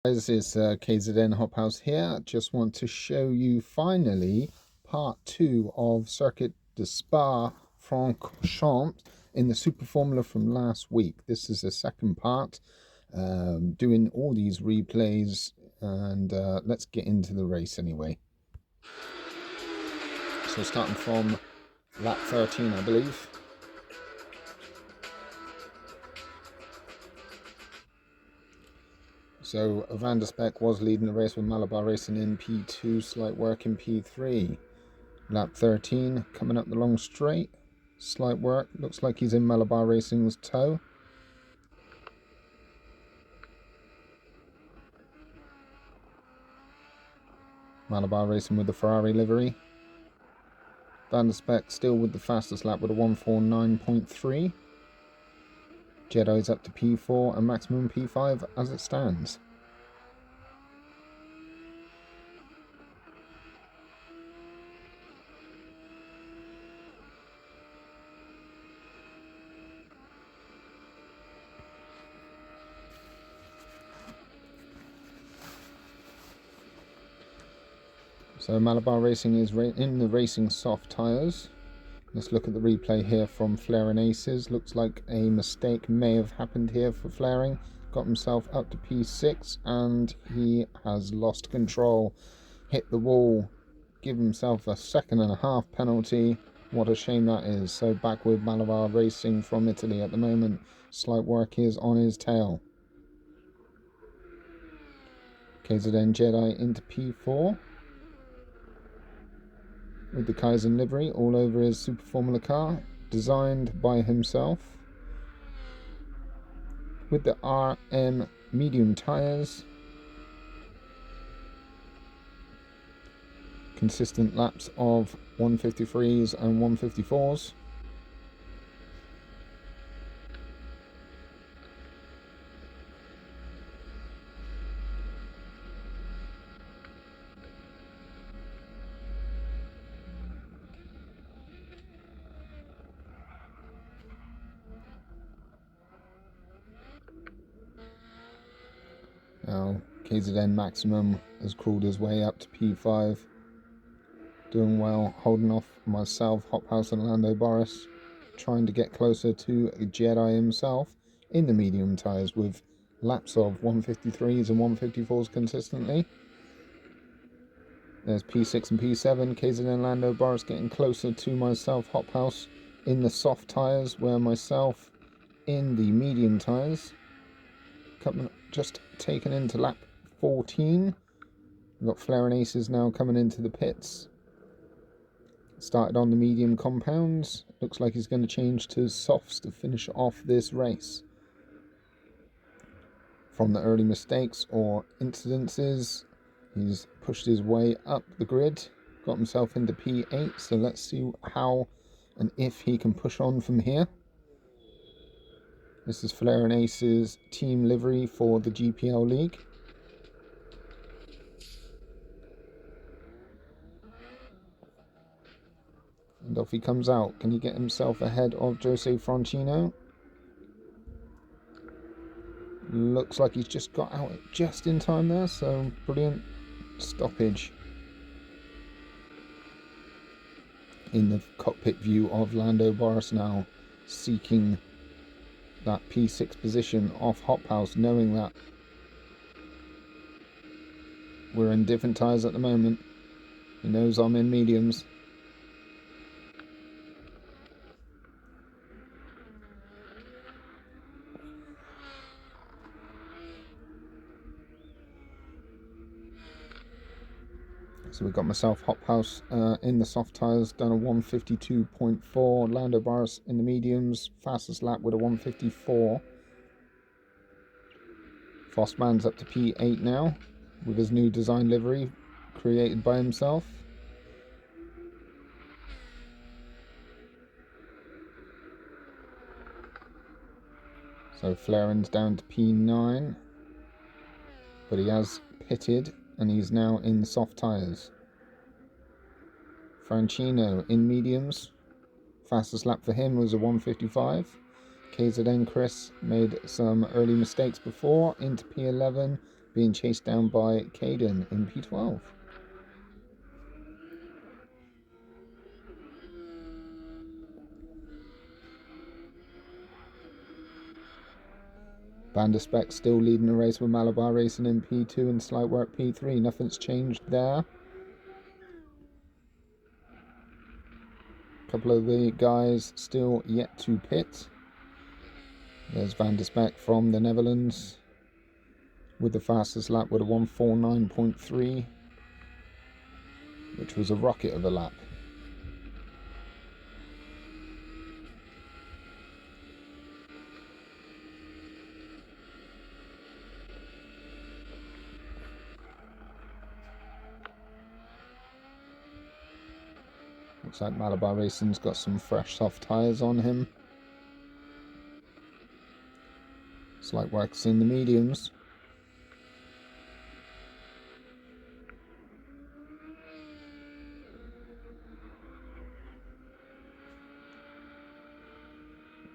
Guys, it's KZN Hop House here. Just want to show you finally part 2 of Circuit de Spa Francorchamps in the Super Formula from last week. This is the second part, doing all these replays, and let's get into the race anyway. So starting from lap 13, I believe. So Van der Speck was leading the race with Malabar Racing in P2, slight work in P3. Lap 13, coming up the long straight, slight work, looks like he's in Malabar Racing's toe. Malabar Racing with the Ferrari livery. Van der Speck still with the fastest lap with a 149.3. Jedi's up to P4 and maximum P5 as it stands. So Malabar Racing is in the racing soft tyres. Let's look at the replay here from Flaring Aces. Looks like a mistake may have happened here for Flaring. Got himself up to P6 and he has lost control. Hit the wall, give himself a 1.5 second penalty. What a shame that is. So back with Malabar Racing from Italy at the moment. Slight work is on his tail. KZN Jedi into P4. With the Kaizen livery all over his Super Formula car, designed by himself. With the RM medium tyres. Consistent laps of 153s and 154s. Now, KZN Maximum has crawled his way up to P5. Doing well, holding off myself, Hop House and Lando Boris. Trying to get closer to Jedi himself in the medium tyres with laps of 153s and 154s consistently. There's P6 and P7. KZN Lando Boris getting closer to myself, Hop House in the soft tyres, where myself in the medium tyres. Just taken into lap 14. We've got Flaring Aces now coming into the pits. Started on the medium compounds. Looks like he's going to change to softs to finish off this race. From the early mistakes or incidences, he's pushed his way up the grid. Got himself into P8. So let's see how and if he can push on from here. This is Flaring Aces team livery for the GPL League. And off he comes out. Can he get himself ahead of Jose Francorchamps? Looks like he's just got out just in time there, so brilliant stoppage. In the cockpit view of Lando Boris now, seeking that P6 position off Hop House, knowing that we're in different tyres at the moment. He knows I'm in mediums. So we've got myself, Hop House, in the soft tyres, done a 152.4. Lando Boris in the mediums, fastest lap with a 154. Fossman's up to P8 now, with his new design livery, created by himself. So Flaren's down to P9, but he has pitted and he's now in soft tyres. Franchino in mediums. Fastest lap for him was a 155. KZN Chris made some early mistakes before, into P11. being chased down by Caden in P12. Vanderspec still leading the race with Malabar Racing in P2 and Slight Work P3. Nothing's changed there. A couple of the guys still yet to pit. There's Vanderspec from the Netherlands with the fastest lap with a 1:49.3, which was a rocket of a lap. Looks like Malabar Racing's got some fresh soft tyres on him. Slight Works in the mediums.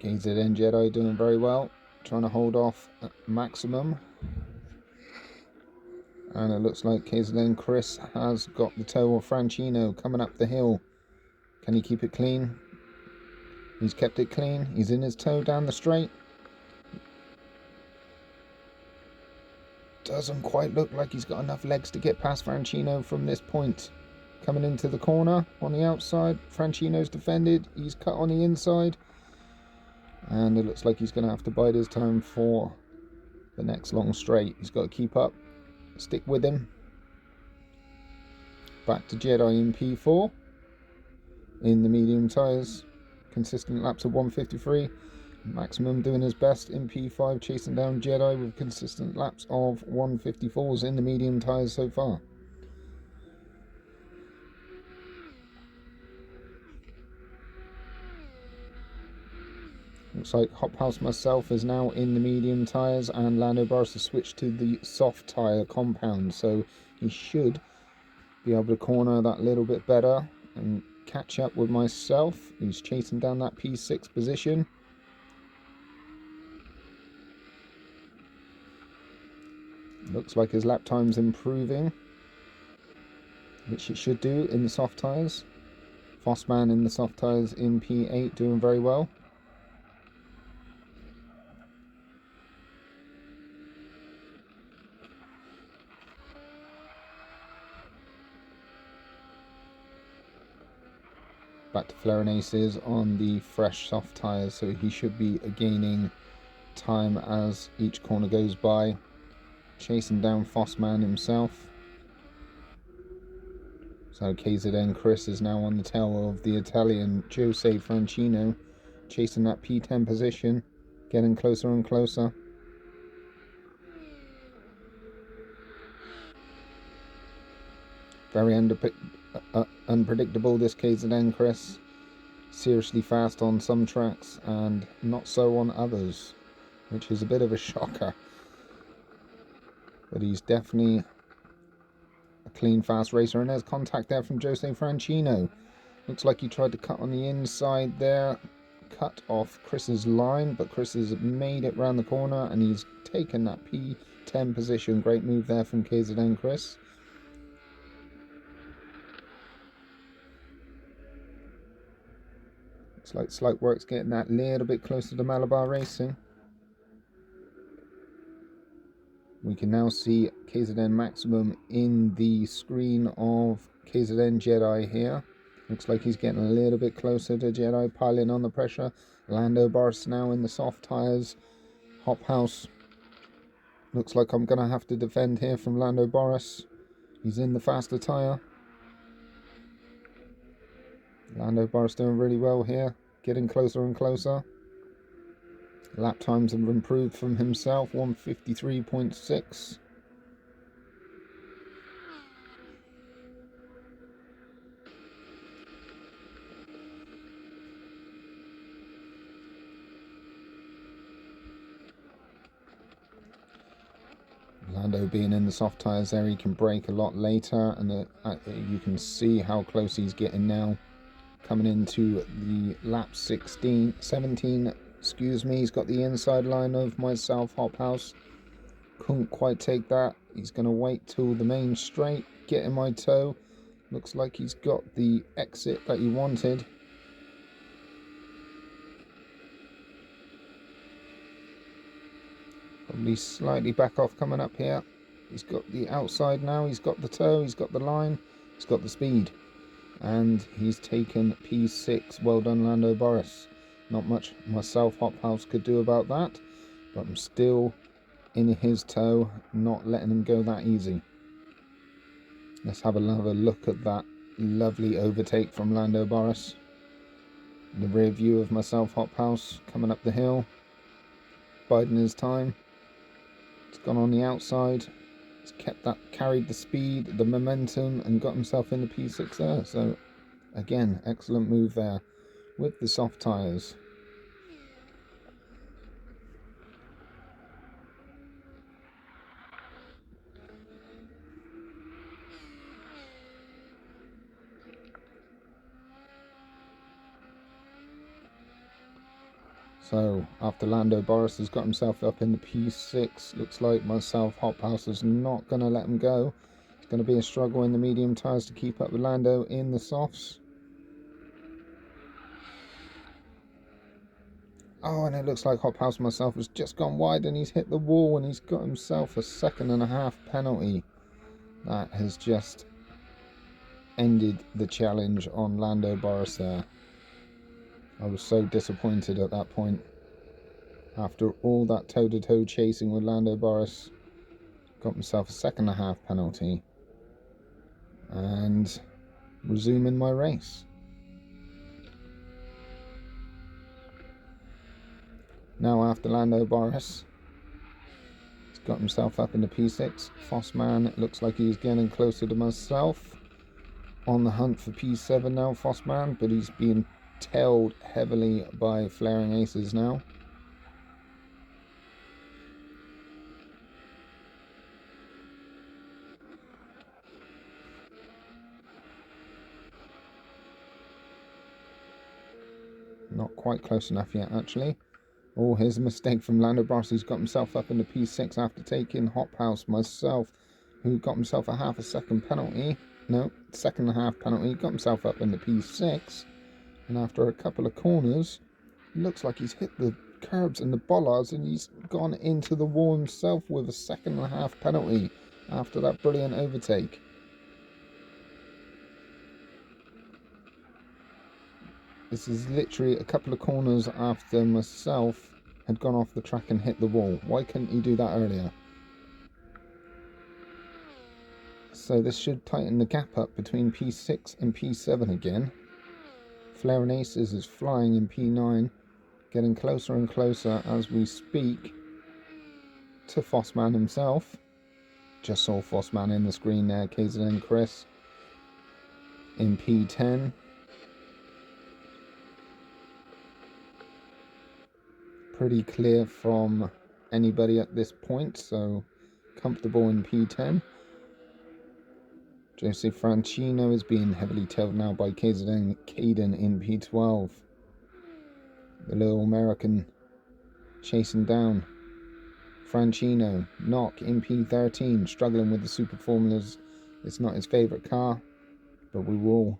KZN Jedi doing very well, trying to hold off Maximum. And it looks like KZN Chris has got the toe of Franchino coming up the hill. Can he keep it clean? He's kept it clean. He's in his toe down the straight. Doesn't quite look like he's got enough legs to get past Franchino from this point. Coming into the corner on the outside. Franchino's defended. He's cut on the inside. And it looks like he's going to have to bide his time for the next long straight. He's got to keep up. Stick with him. Back to Jedi in P4. In the medium tyres. Consistent laps of 1:53. Maximum doing his best in P5, chasing down Jedi with consistent laps of 1:54s in the medium tyres so far. Looks like Hop House myself is now in the medium tyres, and Lando Boris has switched to the soft tyre compound, so he should be able to corner that little bit better and catch up with myself, who's chasing down that P6 position. Looks like his lap time's improving, which it should do in the soft tyres. Fossman in the soft tyres in P8 doing very well. Back to Flair and Aces on the fresh soft tyres, so he should be gaining time as each corner goes by. Chasing down Fossman himself. So KZN Chris is now on the tail of the Italian Jose Franchino, chasing that P10 position, getting closer and closer. Very unpredictable, this KZN Chris. Seriously fast on some tracks and not so on others, which is a bit of a shocker. But he's definitely a clean, fast racer. And there's contact there from Jose Franchino. Looks like he tried to cut on the inside there. Cut off Chris's line, but Chris has made it round the corner and he's taken that P10 position. Great move there from KZN Chris. Looks like Slight Works getting that little bit closer to Malabar Racing. We can now see KZN Maximum in the screen of KZN Jedi here. Looks like he's getting a little bit closer to Jedi, piling on the pressure. Lando Boris now in the soft tyres. Hop House. Looks like I'm going to have to defend here from Lando Boris. He's in the faster tyre. Lando Boris doing really well here. Getting closer and closer. Lap times have improved from himself, 1:53.6. Lando being in the soft tyres there, he can brake a lot later, and you can see how close he's getting now. Coming into the lap 17, excuse me, he's got the inside line of myself, Hop House. Couldn't quite take that. He's going to wait till the main straight, get in my toe. Looks like he's got the exit that he wanted. Probably slightly back off coming up here. He's got the outside now, he's got the toe, he's got the line, he's got the speed. And he's taken P6. Well done, Lando Boris. Not much myself, Hop House, could do about that. But I'm still in his toe, not letting him go that easy. Let's have another look at that lovely overtake from Lando Boris. The rear view of myself, Hop House, coming up the hill. Biding his time. It's gone on the outside. He's kept that, carried the speed, the momentum, and got himself in the P6 there. So, again, excellent move there with the soft tyres. So, after Lando Boris has got himself up in the P6, looks like myself, Hop House, is not going to let him go. It's going to be a struggle in the medium tyres to keep up with Lando in the softs. Oh, and it looks like Hop House myself has just gone wide and he's hit the wall and he's got himself a 2.5 penalty. That has just ended the challenge on Lando Boris there. I was so disappointed at that point. After all that toe-to-toe chasing with Lando Boris, got himself a 2.5 penalty and resuming my race. Now after Lando Boris, he's got himself up in the P6. Fossman looks like he's getting closer to myself. On the hunt for P7 now, Fossman, but he's being tailed heavily by Flaring Aces now. Not quite close enough yet, actually. Oh, here's a mistake from Lando Boris, who's got himself up in the P6 after taking Hop House myself, who got himself a 1/2 second penalty. No, 2.5 penalty. Got himself up in the P6. And after a couple of corners, it looks like he's hit the curbs and the bollards and he's gone into the wall himself with a 2.5 penalty after that brilliant overtake. This is literally a couple of corners after myself had gone off the track and hit the wall. Why couldn't he do that earlier? So this should tighten the gap up between P6 and P7 again. Flaring Aces is flying in P9, getting closer and closer as we speak to Fossman himself. Just saw Fossman in the screen there, KZN Chris in P10. Pretty clear from anybody at this point, so comfortable in P10. Jose Francino is being heavily tailed now by KZN Caden in P12. The little American chasing down Francino. Knock in P13, struggling with the super formulas. It's not his favourite car, but we will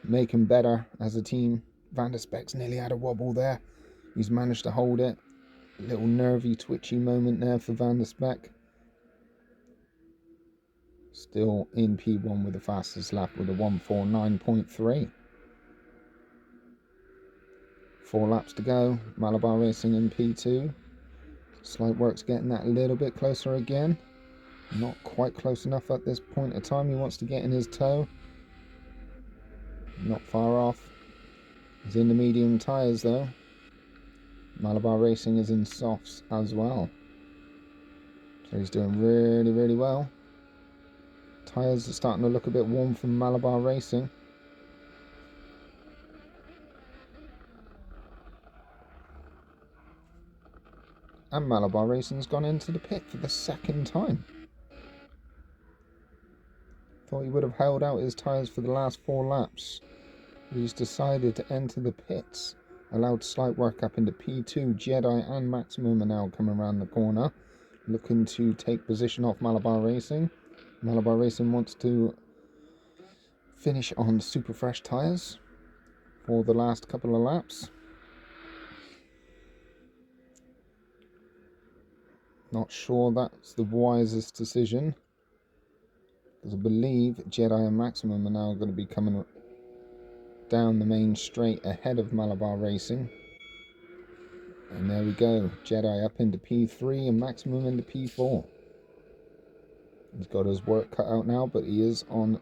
make him better as a team. Van der Speck's nearly had a wobble there. He's managed to hold it. A little nervy, twitchy moment there for Van der Speck. Still in P1 with the fastest lap with a 1:49.3. 4 laps to go. Malabar Racing in P2. Slight Works getting that a little bit closer again. Not quite close enough at this point of time. He wants to get in his toe. Not far off. He's in the medium tyres though. Malabar Racing is in softs as well. So he's doing really, really well. Tyres are starting to look a bit warm from Malabar Racing. And Malabar Racing's gone into the pit for the second time. Thought he would have held out his tyres for the last 4 laps. But he's decided to enter the pits. Allowed Slight Work up into P2. Jedi and Maximum are now coming around the corner. looking to take position off Malabar Racing. Malabar Racing wants to finish on super fresh tyres for the last couple of laps. Not sure that's the wisest decision, because I believe Jedi and Maximum are now going to be coming down the main straight ahead of Malabar Racing. And there we go, Jedi up into P3 and Maximum into P4. He's got his work cut out now, but he is on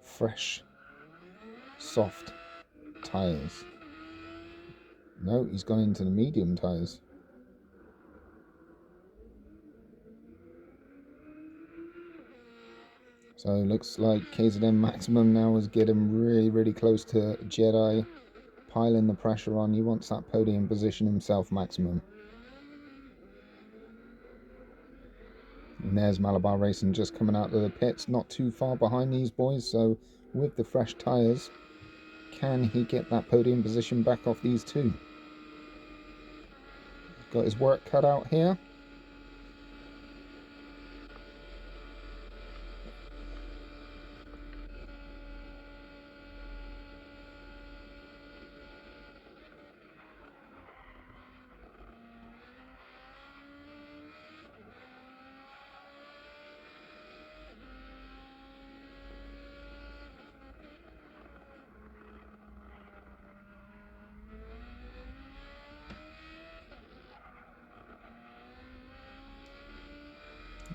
fresh, soft tyres. No, he's gone into the medium tyres. So it looks like KZM Maximum now is getting really close to Jedi, piling the pressure on. He wants that podium position himself, Maximum. And there's Malabar Racing just coming out of the pits, not too far behind these boys. So with the fresh tyres, can he get that podium position back off these two? Got his work cut out here.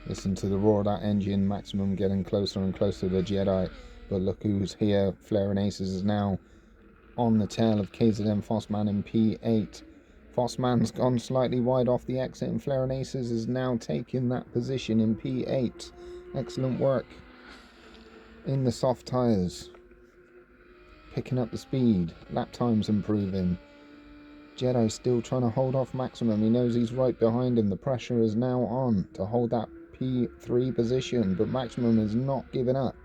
Listen to the roar of that engine, Maximum getting closer and closer to Jedi. But look who's here, Flaring Aces is now on the tail of KZM Fossman in P8. Fossman's gone slightly wide off the exit and Flaring Aces is now taking that position in P8. Excellent work in the soft tyres. Picking up the speed, lap times improving. Jedi still trying to hold off Maximum. He knows he's right behind him. The pressure is now on to hold that P3 position, but Maximum is not giving up.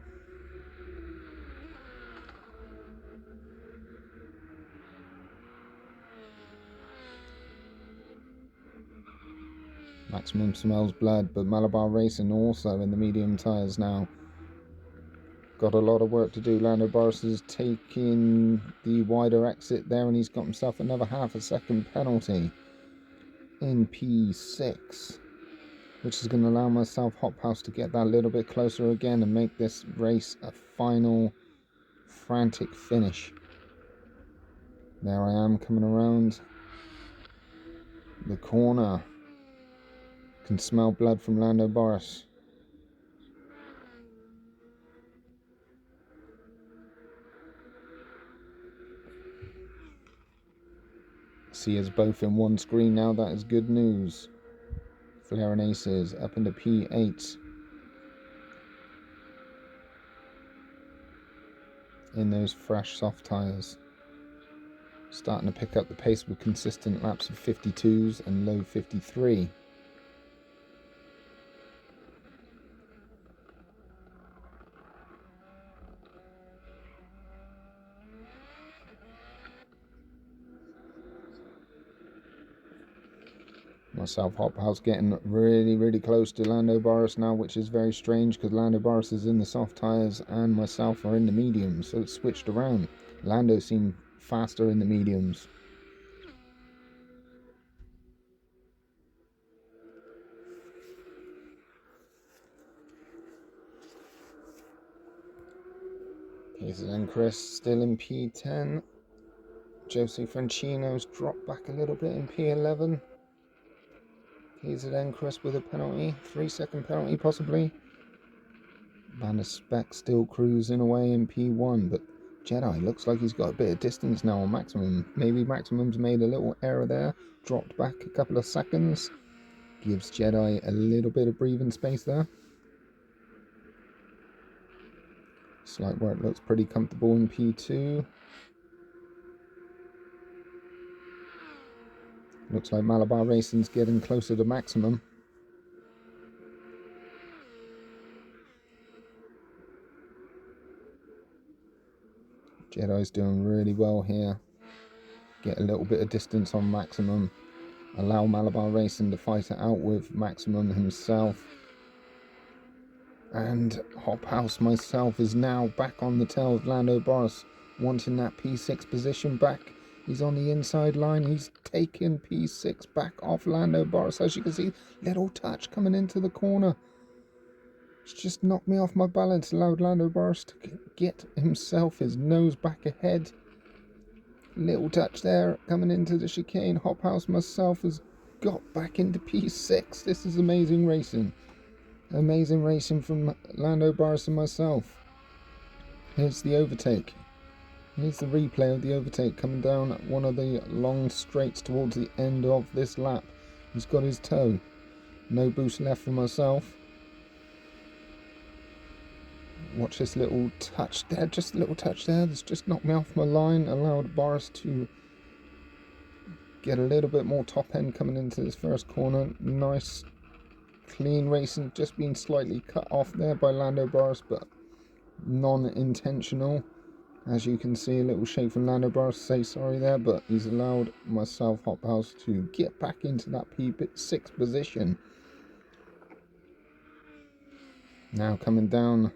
Maximum smells blood, but Malabar Racing also in the medium tyres now. Got a lot of work to do. Lando Boris is taking the wider exit there, and he's got himself another half a second penalty in P6, which is going to allow myself Hop House to get that a little bit closer again and make this race a final frantic finish. There I am coming around the corner. Can smell blood from Lando Boris. See us both in one screen now, that is good news. Flaring Aces up into P8. In those fresh soft tyres. Starting to pick up the pace with consistent laps of 52s and low 53. Myself Hop House getting really close to Lando Boris now, which is very strange because Lando Boris is in the soft tyres and myself are in the mediums, so it's switched around. Lando seemed faster in the mediums. KZN Chris still in P10. Josie Francino's dropped back a little bit in P11. KZN Chris with a penalty, 3-second penalty possibly. Van der Speck still cruising away in P1, but Jedi looks like he's got a bit of distance now on Maximum. Maybe Maximum's made a little error there, dropped back a couple of seconds. Gives Jedi a little bit of breathing space there. Slight work looks pretty comfortable in P2. Looks like Malabar Racing's getting closer to Maximum. Jedi's doing really well here. Get a little bit of distance on Maximum. allow Malabar Racing to fight it out with Maximum himself. And Hop House myself is now back on the tail of Lando Boris, wanting that P6 position back. He's on the inside line. He's taken P6 back off Lando Boris. As you can see, little touch coming into the corner. It's just knocked me off my balance. Allowed Lando Boris to get himself his nose back ahead. Little touch there coming into the chicane. Hop House myself has got back into P6. This is amazing racing. Amazing racing from Lando Boris and myself. Here's the overtake. Here's the replay of the overtake coming down one of the long straights towards the end of this lap. He's got his toe. No boost left for myself. Watch this little touch there. Just a little touch there. That's just knocked me off my line. Allowed Boris to get a little bit more top end coming into this first corner. Nice clean racing, just being slightly cut off there by Lando Boris, but non-intentional. As you can see, a little shake from Lando Boris to say sorry there, but he's allowed myself, Hop House, to get back into that P6 position. Now coming down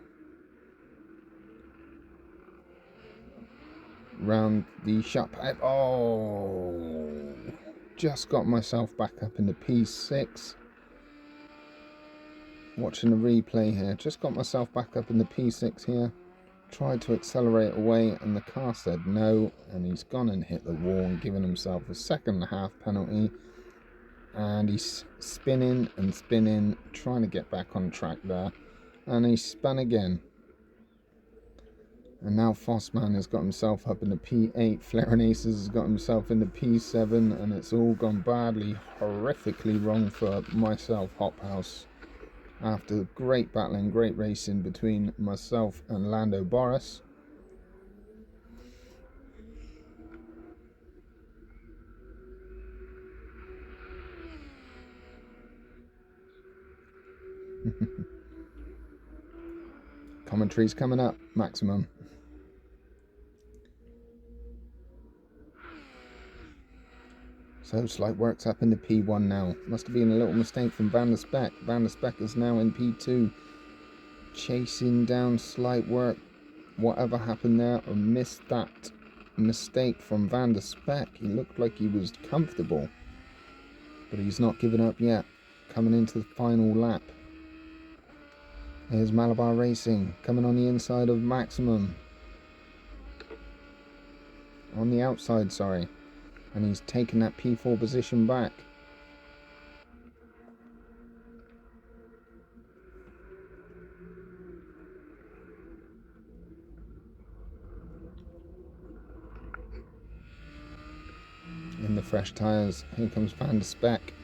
round the shut pipe. Oh, just got myself back up into P6. Watching the replay here, just got myself back up in the P6 here. Tried to accelerate away and the car said no, and he's gone and hit the wall and given himself a 2.5 penalty. And he's spinning and spinning, trying to get back on track there, and he spun again. And now Fossman has got himself up in the P8. Flaring Aces has got himself in the P7, and it's all gone badly, horrifically wrong for myself, Hop House. After great battling, great racing between myself and Lando Boris. Commentary's coming up, Maximum. So Slight Works up in the P1 now. Must have been a little mistake from Van der Speck. Van der Speck is now in P2. Chasing down Slight Work. Whatever happened there, or missed that mistake from Van der Speck. He looked like he was comfortable. But he's not given up yet. Coming into the final lap. Here's Malabar Racing. Coming on the inside of Maximum. On the outside, sorry. And he's taken that P4 position back. In the fresh tyres, here comes Van der Speck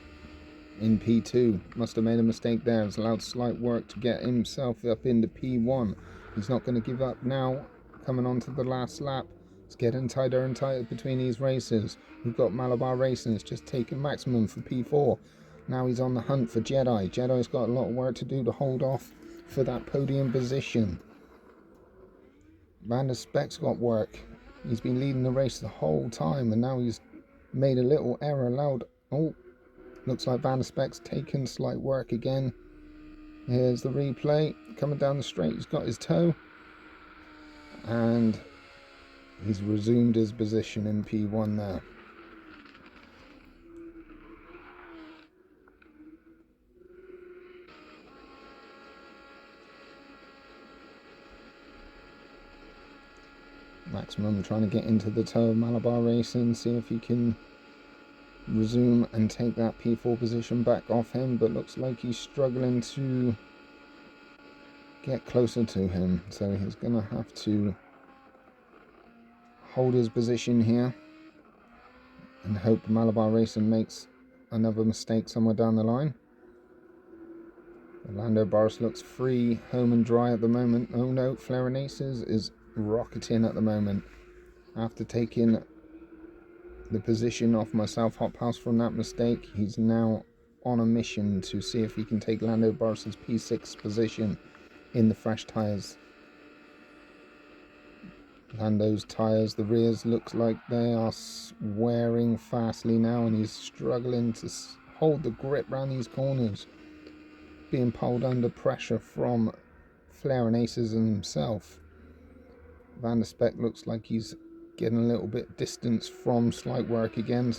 in P2. Must have made a mistake there. It's allowed Slight Work to get himself up into P1. He's not going to give up now. Coming on to the last lap. It's getting tighter and tighter between these races. We've got Malabar Racing. It's just taken Maximum for P4. Now he's on the hunt for Jedi. Jedi's got a lot of work to do to hold off for that podium position. Van der Speck's got work. He's been leading the race the whole time, and now he's made a little error. Allowed. Oh, looks like Van der Speck's taken Slight Work again. Here's the replay. Coming down the straight, he's got his toe. And he's resumed his position in P1 there. Maximum trying to get into the toe of Malabar Racing, see if he can resume and take that P4 position back off him, but looks like he's struggling to get closer to him, so he's gonna have to hold his position here and hope Malabar Racing makes another mistake somewhere down the line. Lando Boris looks free, home and dry at the moment. Oh no, Flaring Aces is rocketing at the moment after taking the position off myself, Hop House, from that mistake. He's now on a mission to see if he can take Lando Boris's P6 position in the fresh tyres. Lando's tyres, the rears looks like they are wearing fastly now, and he's struggling to hold the grip around these corners, being pulled under pressure from Flaring Aces and himself. Van der Speck looks like he's getting a little bit distance from Slight Work again,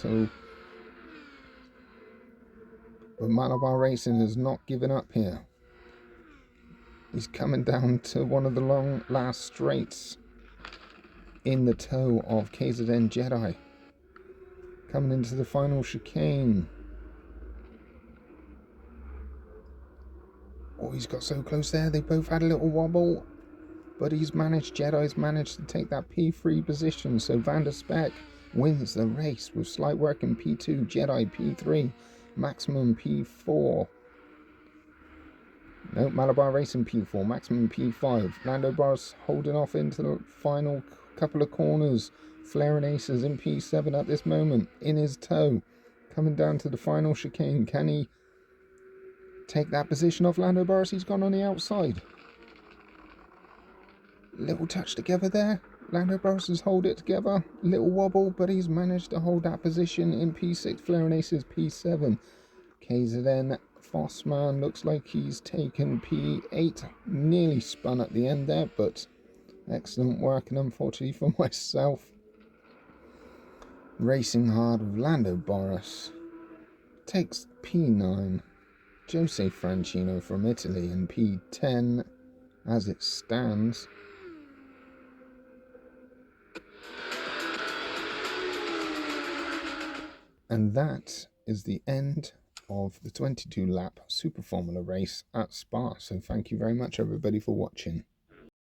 but Malabar Racing has not given up here. He's coming down to one of the long last straights in the toe of KZN Jedi. Coming into the final chicane. Oh, he's got so close there. They both had a little wobble, but Jedi's managed to take that P3 position. So Van der Speck wins the race with Slight Work in P2, Jedi P3, Maximum P4. No, Malabar Racing P4, Maximum P5. Lando Boris holding off into the final couple of corners. Flaring Aces in P7 at this moment, in his toe. Coming down to the final chicane. Can he take that position off Lando Boris? He's gone on the outside. Little touch together there. Lando Boris has hold it together. Little wobble, but he's managed to hold that position in P6. Flaring Aces P7. KZN Fossman looks like he's taken P8. Nearly spun at the end there, but excellent work, and unfortunately for myself, Racing Hard of Lando Boris takes P9. Jose Francino from Italy in P10 as it stands. And that is the end of the 22 lap Super Formula race at Spa. So thank you very much everybody for watching.